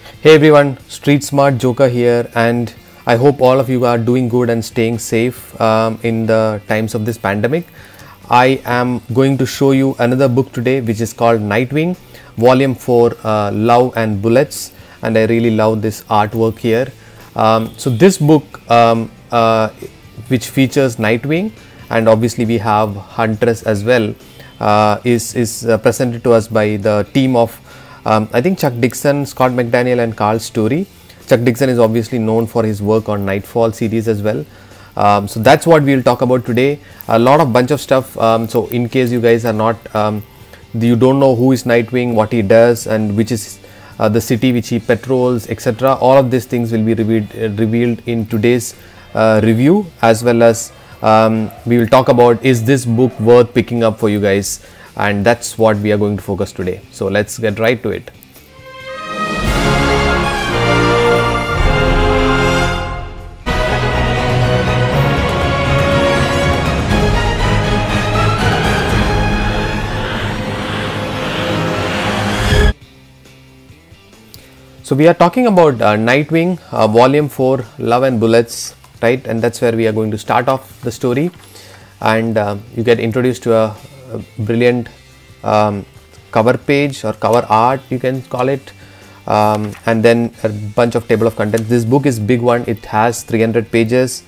Hey everyone, Street Smart Joker here, and I hope all of you are doing good and staying safe in the times of this pandemic. I am going to show you another book today, which is called Nightwing, Volume 4, Love and Bullets, and I really love this artwork here. So this book, which features Nightwing, and obviously we have Huntress as well, is presented to us by the team of I think Chuck Dixon, Scott McDaniel and Carl Story. Chuck Dixon is obviously known for his work on Nightfall series as well. So that's what we will talk about today. A lot of bunch of stuff. So in case you guys are not, you don't know who is Nightwing, what he does and which is the city which he patrols, etc. All of these things will be revealed in today's review, as well as we will talk about is this book worth picking up for you guys, and that's what we are going to focus today. So let's get right to it. So we are talking about Nightwing, Volume 4, Love and Bullets, right? And that's where we are going to start off the story, and you get introduced to a brilliant cover page or cover art, you can call it, and then a bunch of table of contents. This book is big one, it has 300 pages,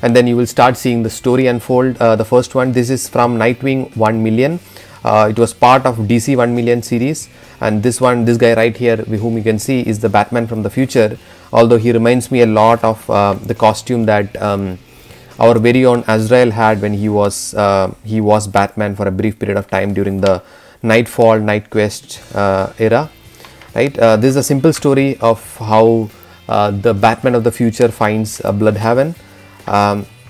and then you will start seeing the story unfold. The first one, this is from Nightwing 1 million. It was part of DC 1 million series, and this guy right here whom you can see is the Batman from the future, although he reminds me a lot of the costume that our very own Azrael had when he was Batman for a brief period of time during the Nightfall, Night Quest era, right? This is a simple story of how the Batman of the future finds Bloodhaven.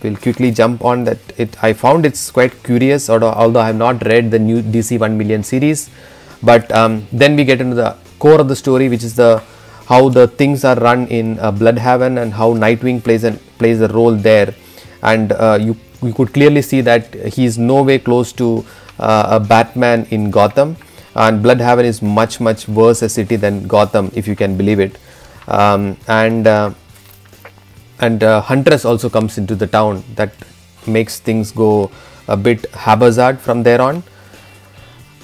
We'll quickly jump on that. I found it's quite curious, although I have not read the new DC 1 million series, but then we get into the core of the story, which is how the things are run in Bloodhaven and how Nightwing plays a role there. And you could clearly see that he is no way close to a Batman in Gotham, and Bloodhaven is much worse a city than Gotham, if you can believe it. Huntress also comes into the town. That makes things go a bit haphazard from there on.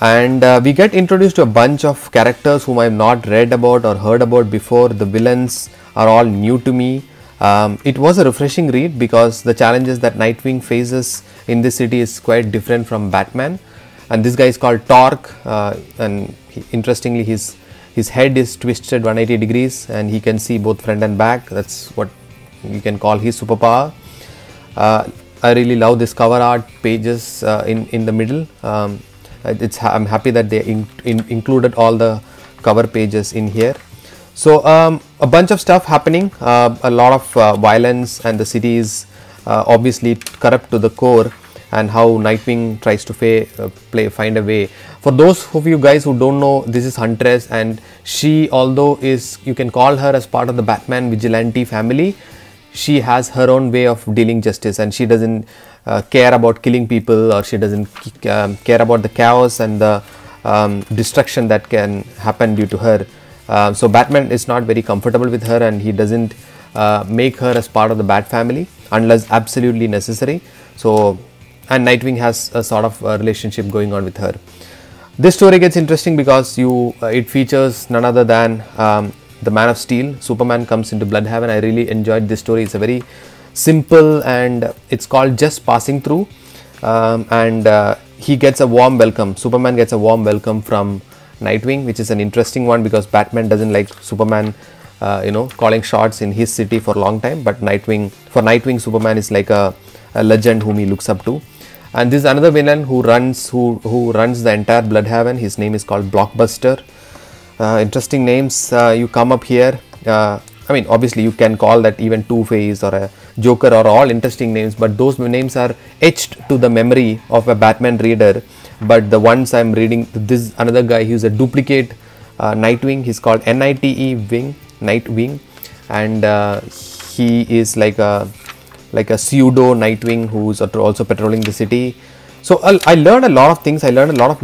And we get introduced to a bunch of characters whom I have not read about or heard about before. The villains are all new to me. It was a refreshing read because the challenges that Nightwing faces in this city is quite different from Batman. And this guy is called Torque, and interestingly his head is twisted 180 degrees and he can see both front and back. That's what you can call his superpower. I really love this cover art pages in the middle. I'm happy that they included all the cover pages in here. So a bunch of stuff happening, a lot of violence, and the city is obviously corrupt to the core, and how Nightwing tries to find a way. For those of you guys who don't know, this is Huntress, and she, although you can call her as part of the Batman vigilante family, she has her own way of dealing justice, and she doesn't care about killing people, or she doesn't care about the chaos and the destruction that can happen due to her. So Batman is not very comfortable with her, and he doesn't make her as part of the Bat family unless absolutely necessary. So, and Nightwing has a sort of relationship going on with her. This story gets interesting because it features none other than the Man of Steel. Superman comes into Bloodhaven. I really enjoyed this story. It's a very simple, and it's called Just Passing Through, and he gets a warm welcome. Superman gets a warm welcome from Nightwing, which is an interesting one because Batman doesn't like Superman calling shots in his city for a long time, but for Nightwing, Superman is like a legend whom he looks up to. And this is another villain who runs the entire Bloodhaven. His name is called Blockbuster. Interesting names. You come up here, I mean, obviously you can call that even Two-Face or a Joker, or all interesting names, but those names are etched to the memory of a Batman reader. But the ones I'm reading, this another guy who's a duplicate Nightwing. He's called Nightwing, and he is like a pseudo Nightwing who's also patrolling the city. So I learned a lot of things. I learned a lot of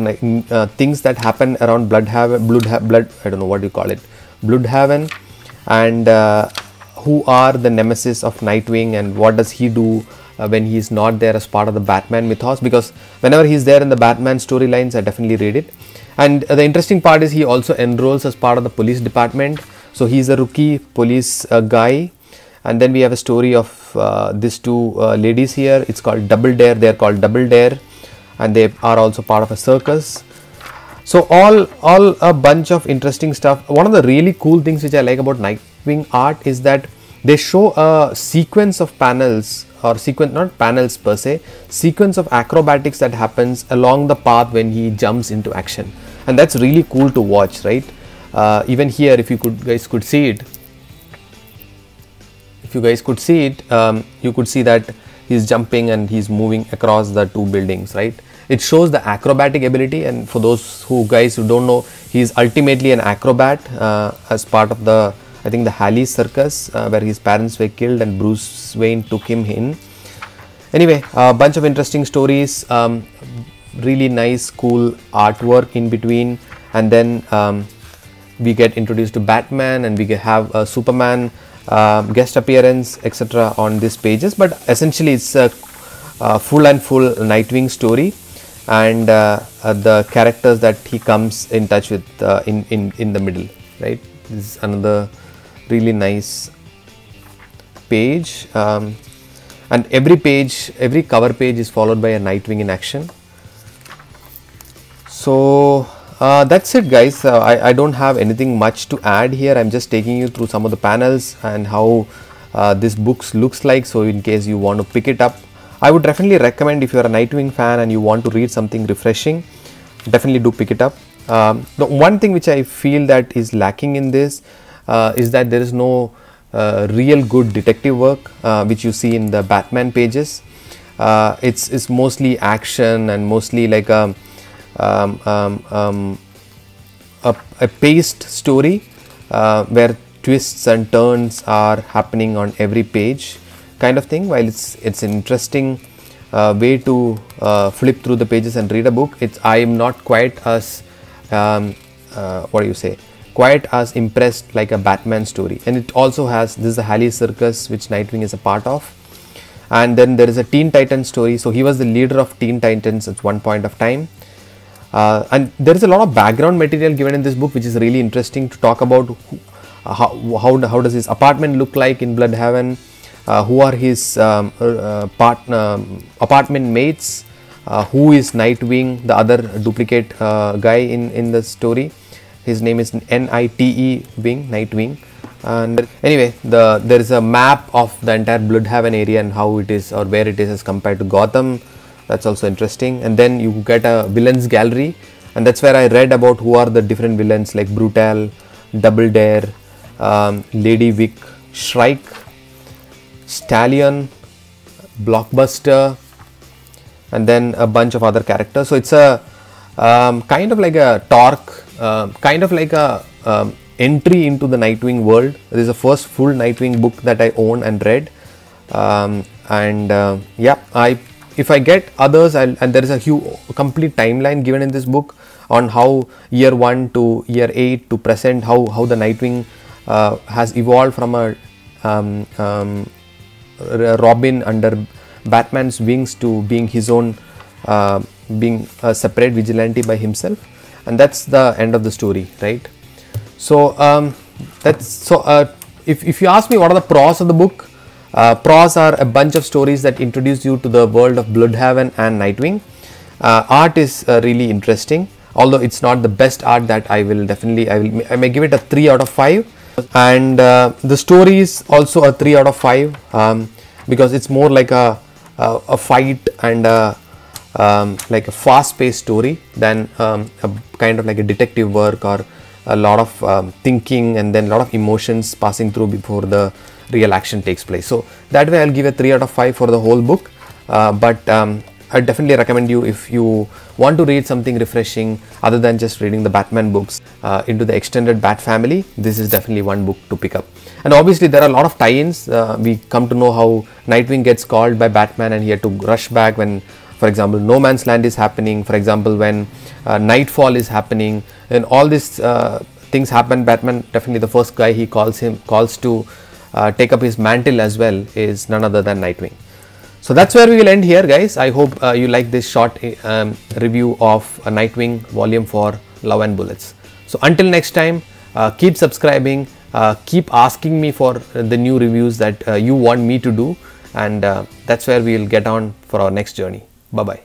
things that happen around Bloodhaven. I don't know what you call it, Bloodhaven. and who are the nemesis of Nightwing, and what does he do when he is not there as part of the Batman mythos, because whenever he is there in the Batman storylines, I definitely read it. And the interesting part is he also enrolls as part of the police department. So he is a rookie police guy. And then we have a story of these two ladies here. It's called Double Dare. They are called Double Dare, and they are also part of a circus. So all a bunch of interesting stuff. One of the really cool things which I like about Nightwing art is that they show a sequence of panels, or sequence, not panels per se, sequence of acrobatics that happens along the path when he jumps into action, and that's really cool to watch, right? Even here, if you guys could see it, you could see that he's jumping and he's moving across the two buildings, right? It shows the acrobatic ability, and for those guys who don't know, he is ultimately an acrobat as part of the, I think, the Halley Circus, where his parents were killed and Bruce Wayne took him in. Anyway, a bunch of interesting stories, really nice, cool artwork in between, and then we get introduced to Batman, and we have a Superman guest appearance, etc. on these pages. But essentially, it's a full Nightwing story, and the characters that he comes in touch with in the middle, right? This is another really nice page, and every cover page is followed by a Nightwing in action. So that's it, guys. I don't have anything much to add here. I'm just taking you through some of the panels and how this book looks like, so in case you want to pick it up, I would definitely recommend, if you're a Nightwing fan and you want to read something refreshing, definitely do pick it up. The one thing which I feel that is lacking in this is that there is no real good detective work which you see in the Batman pages. It's mostly action and mostly like a paced story where twists and turns are happening on every page, kind of thing. While it's an interesting way to flip through the pages and read a book, I am not quite as quite as impressed like a Batman story. And it also has, this is the Halley Circus which Nightwing is a part of, and then there is a Teen Titans story. So he was the leader of Teen Titans at one point of time. And there is a lot of background material given in this book, which is really interesting to talk about. How does his apartment look like in Bloodhaven? Who are his apartment mates? Who is Nightwing, the other duplicate guy in the story? His name is N-I-T-E Wing, Nightwing. And anyway, there is a map of the entire Bloodhaven area and how it is, or where it is as compared to Gotham. That's also interesting. And then you get a villains gallery, and that's where I read about who are the different villains like Brutal, Double Dare, Lady Vic, Shrike, Stallion, Blockbuster, and then a bunch of other characters. So it's a kind of like a Torque, kind of like a entry into the Nightwing world. This is the first full Nightwing book that I own and read, yeah, if I get others, and there is a complete timeline given in this book on how year 1 to year 8 to present, how the Nightwing has evolved from a Robin under Batman's wings to being his own, being a separate vigilante by himself, and that's the end of the story, right? So if you ask me what are the pros of the book, pros are a bunch of stories that introduce you to the world of Bloodhaven and Nightwing. Art is really interesting, although it's not the best art that I may give it a 3 out of 5, and the story is also a 3 out of 5 because it's more like a fight and like a fast-paced story than a kind of like a detective work or a lot of thinking and then a lot of emotions passing through before the real action takes place. So that way I'll give a 3 out of 5 for the whole book, but I definitely recommend you, if you want to read something refreshing other than just reading the Batman books into the extended Bat family, this is definitely one book to pick up. And obviously there are a lot of tie-ins. We come to know how Nightwing gets called by Batman and he had to rush back when, for example, No Man's Land is happening, for example when Nightfall is happening, and all these things happen, Batman definitely the first guy he calls to take up his mantle as well is none other than Nightwing. So that's where we will end here, guys. I hope you like this short review of Nightwing Volume 4 Love and Bullets. So until next time, keep subscribing, keep asking me for the new reviews that you want me to do, and that's where we will get on for our next journey. Bye bye.